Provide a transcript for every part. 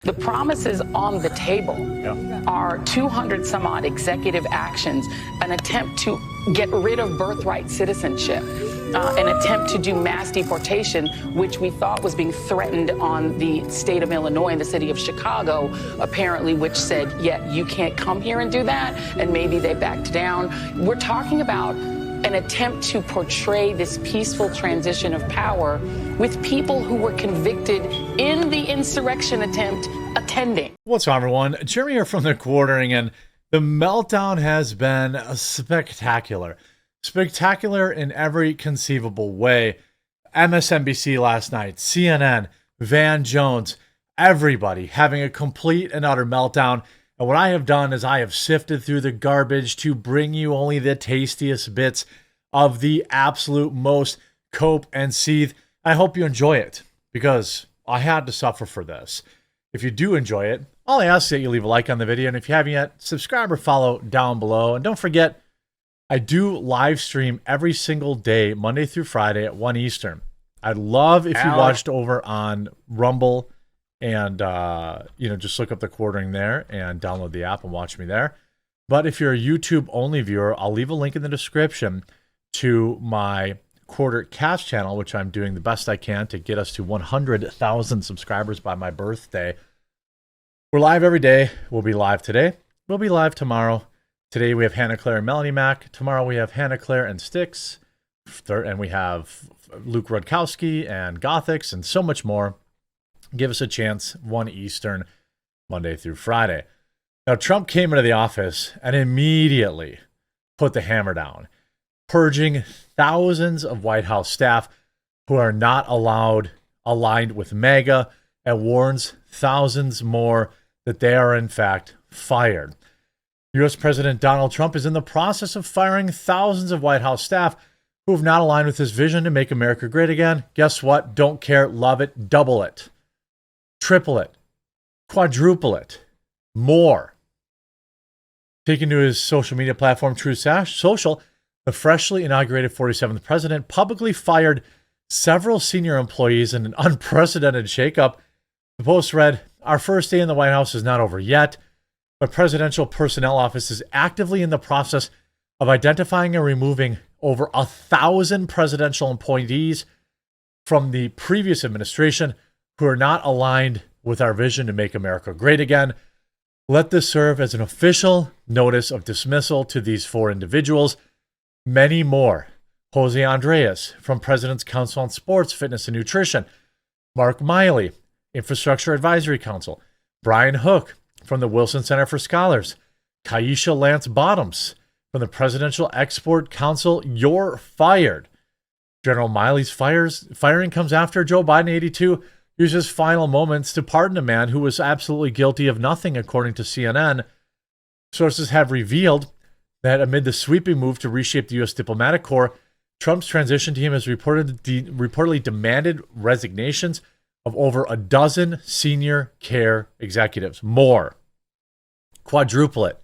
The promises on the table are 200 some odd executive actions, an attempt to get rid of birthright citizenship, an attempt to do mass deportation, which we thought was being threatened on the state of Illinois and the city of Chicago, apparently, which said, yeah, you can't come here and do that. And maybe they backed down. We're talking about an attempt to portray this peaceful transition of power with people who were convicted in the insurrection attempt attending. What's up, everyone? Jeremy here from The Quartering, and the meltdown has been spectacular. Spectacular in every conceivable way. MSNBC last night, CNN, Van Jones, everybody having a complete and utter meltdown. And what I have done is I have sifted through the garbage to bring you only the tastiest bits of the absolute most cope and seethe. I hope you enjoy it, because I had to suffer for this. If you do enjoy it, all I ask is that you leave a like on the video, and if you haven't yet, subscribe or follow down below. And don't forget, I do live stream every single day, Monday through Friday at 1 Eastern. I'd love if you watched over on Rumble and just look up The Quartering there and download the app and watch me there. But if you're a YouTube only viewer, I'll leave a link in the description to my Quarter Cast channel, which I'm doing the best I can to get us to 100,000 subscribers by my birthday. We're live every day. We'll be live today. We'll be live tomorrow. Today we have Hannah Claire and Melanie Mack. Tomorrow we have Hannah Claire and Styx. And we have Luke Rudkowski and Gothics and so much more. Give us a chance, 1 Eastern, Monday through Friday. Now, Trump came into the office and immediately put the hammer down, purging thousands of White House staff who are not aligned with MAGA, and warns thousands more that they are, in fact, fired. U.S. President Donald Trump is in the process of firing thousands of White House staff who have not aligned with his vision to make America great again. Guess what? Don't care, love it, double it, triple it, quadruple it, more. Taken to his social media platform, Truth Social, the freshly inaugurated 47th president publicly fired several senior employees in an unprecedented shakeup. The Post read, "Our first day in the White House is not over yet. The Presidential Personnel Office is actively in the process of identifying and removing over 1,000 presidential employees from the previous administration who are not aligned with our vision to make America great again. Let this serve as an official notice of dismissal to these 4 individuals. Many more. Jose Andreas from President's Council on Sports, Fitness, and Nutrition. Mark Miley, Infrastructure Advisory Council. Brian Hook from the Wilson Center for Scholars. Kaisha Lance Bottoms from the Presidential Export Council. You're fired." General Miley's firing comes after Joe Biden, 82, used his final moments to pardon a man who was absolutely guilty of nothing, according to CNN. Sources have revealed that amid the sweeping move to reshape the U.S. diplomatic corps, Trump's transition team has reportedly demanded resignations of over a dozen senior care executives. More. Quadruple it.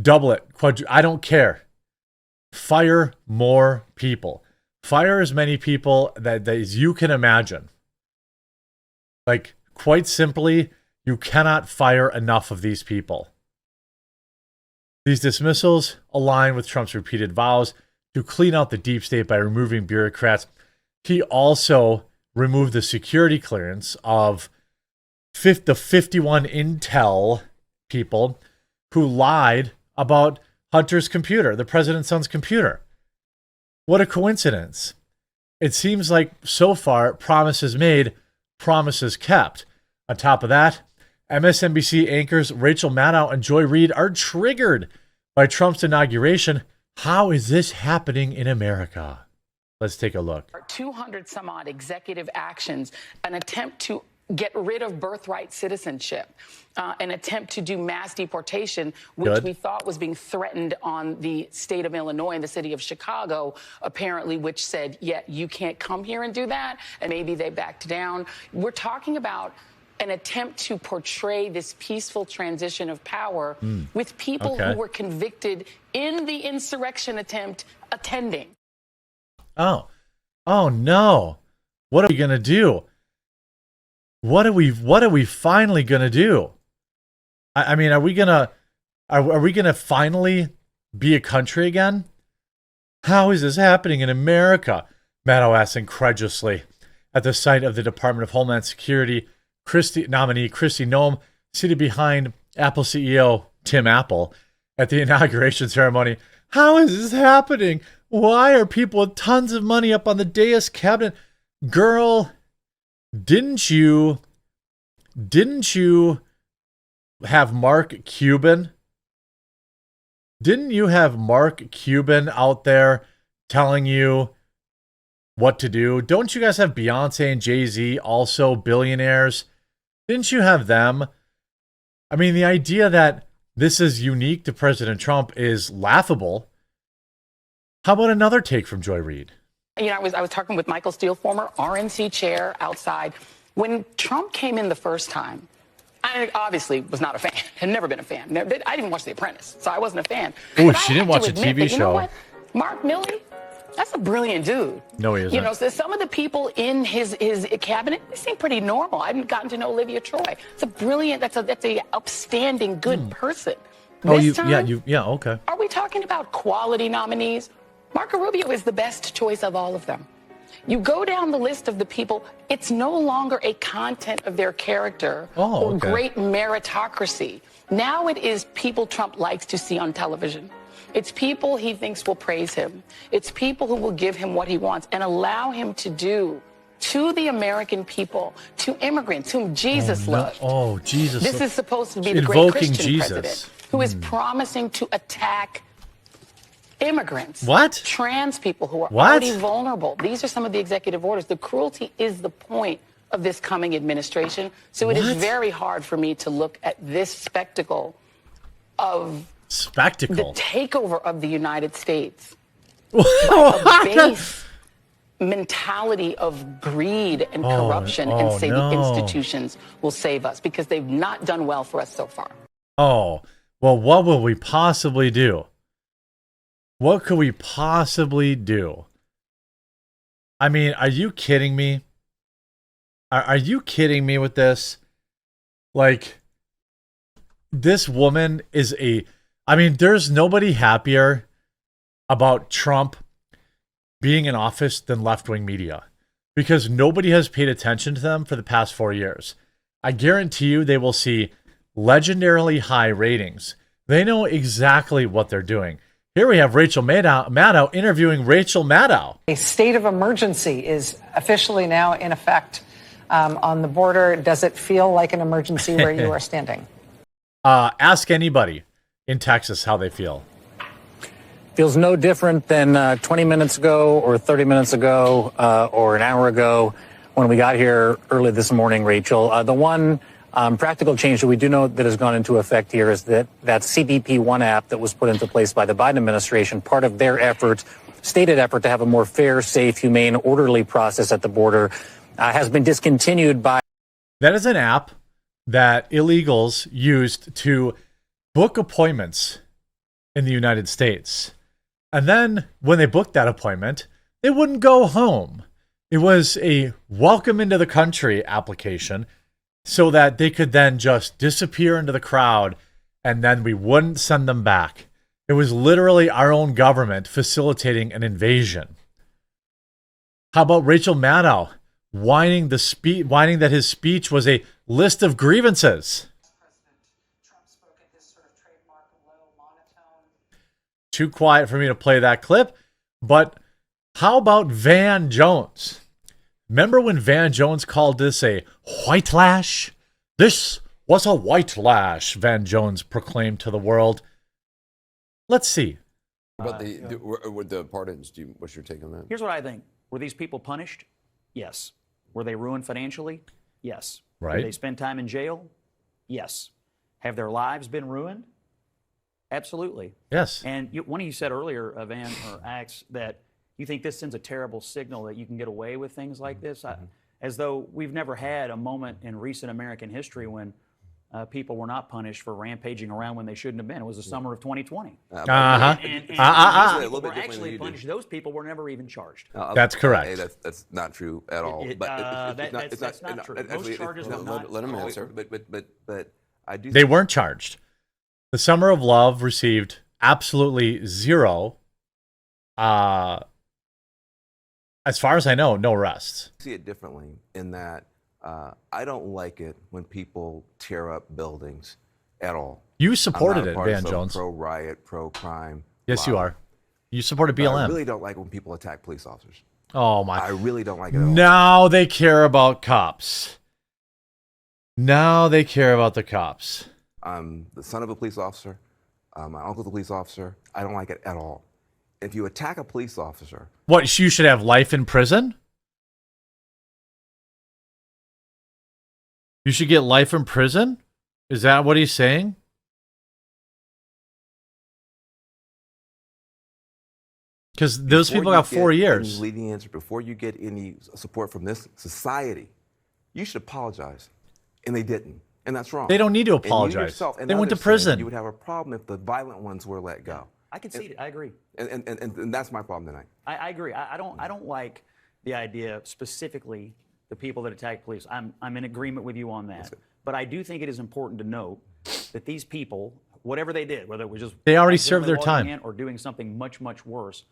Double it. I don't care. Fire more people. Fire as many people as you can imagine. Like, quite simply, you cannot fire enough of these people. These dismissals align with Trump's repeated vows to clean out the deep state by removing bureaucrats. He also removed the security clearance of the 51 Intel people who lied about Hunter's computer, the president's son's computer. What a coincidence. It seems like so far, promises made, promises kept. On top of that, MSNBC anchors Rachael Maddow and Reid are triggered by Trump's inauguration. How is this happening in America? Let's take a look. 200 some odd executive actions, an attempt to get rid of birthright citizenship, an attempt to do mass deportation, which we thought was being threatened on the state of Illinois and the city of Chicago, apparently, which said, yeah, you can't come here and do that. And maybe they backed down. We're talking about an attempt to portray this peaceful transition of power with people who were convicted in the insurrection attempt attending. Oh no. What are we going to do? what are we finally gonna do? I mean, are we gonna finally be a country again? How is this happening in America? Maddow asks incredulously at the sight of the Department of Homeland Security nominee Kristi Noem seated behind Apple CEO Tim Apple at the inauguration ceremony. How is this happening? Why are people with tons of money up on the dais cabinet? Girl, didn't you have Mark Cuban? Didn't you have Mark Cuban out there telling you what to do? Don't you guys have Beyonce and Jay-Z, also billionaires? Didn't you have them? I mean, the idea that this is unique to President Trump is laughable. How about another take from Joy Reid? You know, I was talking with Michael Steele, former RNC chair, outside. When Trump came in the first time, I obviously was not a fan. Had never been a fan. I didn't watch The Apprentice, so I wasn't a fan. Oh, she didn't watch a TV that, show. You know what? Mark Milley, that's a brilliant dude. No, he isn't. You know, so some of the people in his cabinet, they seem pretty normal. I haven't gotten to know Olivia Troy. It's a brilliant, that's a upstanding, good person. Okay. Are we talking about quality nominees? Marco Rubio is the best choice of all of them. You go down the list of the people, it's no longer a content of their character or great meritocracy. Now it is people Trump likes to see on television. It's people he thinks will praise him. It's people who will give him what he wants and allow him to do to the American people, to immigrants whom Jesus loved. Oh, Jesus. This is supposed to be the great Invoking Christian Jesus. president who is promising to attack immigrants. What? Trans people who are already vulnerable. These are some of the executive orders. The cruelty is the point of this coming administration. So it is very hard for me to look at this spectacle of the takeover of the United States. A base mentality of greed and corruption and say the institutions will save us because they've not done well for us so far. Oh, well, what will we possibly do? What could we possibly do? I mean, are you kidding me? Are you kidding me with this? Like, this woman is I mean, there's nobody happier about Trump being in office than left-wing media because nobody has paid attention to them for the past 4 years. I guarantee you they will see legendarily high ratings. They know exactly what they're doing. Here we have Rachael Maddow interviewing Rachael Maddow. A state of emergency is officially now in effect on the border. Does it feel like an emergency where you are standing? Ask anybody in Texas how they feel. Feels no different than 20 minutes ago or 30 minutes ago or an hour ago when we got here early this morning, Rachael. The one practical change that we do know that has gone into effect here is that CBP One app that was put into place by the Biden administration, part of their stated effort to have a more fair, safe, humane, orderly process at the border, has been discontinued by. That is an app that illegals used to book appointments in the United States. And then when they booked that appointment, they wouldn't go home. It was a welcome into the country application so that they could then just disappear into the crowd and then we wouldn't send them back. It was literally our own government facilitating an invasion. How about Rachael Maddow whining that his speech was a list of grievances? Too quiet for me to play that clip, but how about Van Jones? Remember when Van Jones called this a white lash? This was a white lash, Van Jones proclaimed to the world. Let's see. About the pardons, what's your take on that? Here's what I think. Were these people punished? Yes. Were they ruined financially? Yes. Right. Did they spend time in jail? Yes. Have their lives been ruined? Absolutely. Yes. And one of you said earlier, Van or Axe, that you think this sends a terrible signal that you can get away with things like this, as though we've never had a moment in recent American history when people were not punished for rampaging around when they shouldn't have been. It was the summer of 2020. Uh-huh. People were actually punished. Those people were never even charged. That's correct. Hey, that's not true at all. That's not true. Most charges were not. Let him answer. But I do. They weren't charged. The Summer of Love received absolutely zero. As far as I know, no arrests. I see it differently in that I don't like it when people tear up buildings at all. You supported it, I'm not a Van part of Jones. Pro riot, pro crime. Yes, you are. You supported But I BLM. really don't like when people attack police officers. Oh my! I really don't like it at all. Now they care about cops. Now they care about the cops. I'm the son of a police officer. My uncle's a police officer. I don't like it at all. If you attack a police officer, What? You should have life in prison? You should get life in prison? Is that what he's saying? Because those before people you got 4 get years. any leading answer, before you get any support from this society, you should apologize. And they didn't. And that's wrong. They don't need to And you apologize. yourself and They went to others said prison. You would have a problem if the violent ones were let go. I concede it. I agree. And that's my problem tonight. I agree. I don't like the idea specifically the people that attack police. I'm in agreement with you on that. But I do think it is important to note that these people, whatever they did, whether it was just They already served their logging time. in or doing something much, much worse.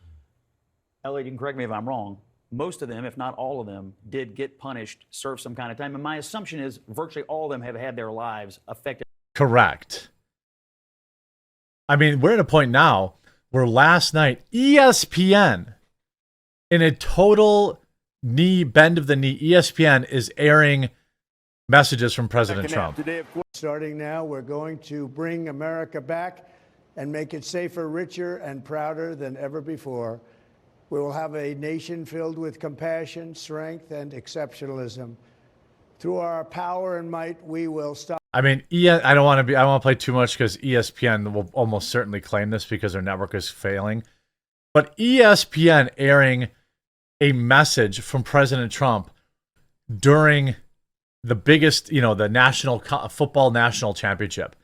Elliot, you can correct me if I'm wrong. Most of them, if not all of them, did get punished, serve some kind of time. And my assumption is virtually all of them have had their lives affected. Correct. I mean, we're at a point now where last night, ESPN, in a total bend of the knee, ESPN is airing messages from President Trump. Today, of course, starting now, we're going to bring America back and make it safer, richer, and prouder than ever before. We will have a nation filled with compassion, strength, and exceptionalism. Through our power and might, we will stop. I mean, I don't want to play too much because ESPN will almost certainly claim this because their network is failing. But ESPN airing a message from President Trump during the biggest, the national football national championship.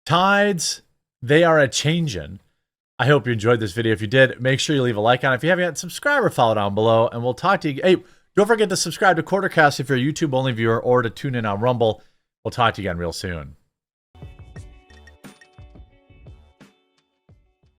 Tides, they are a changin'. I hope you enjoyed this video. If you did, make sure you leave a like on it. If you haven't yet, subscribe or follow down below, and we'll talk to you. Hey, don't forget to subscribe to Quartercast if you're a YouTube-only viewer or to tune in on Rumble. We'll talk to you again real soon.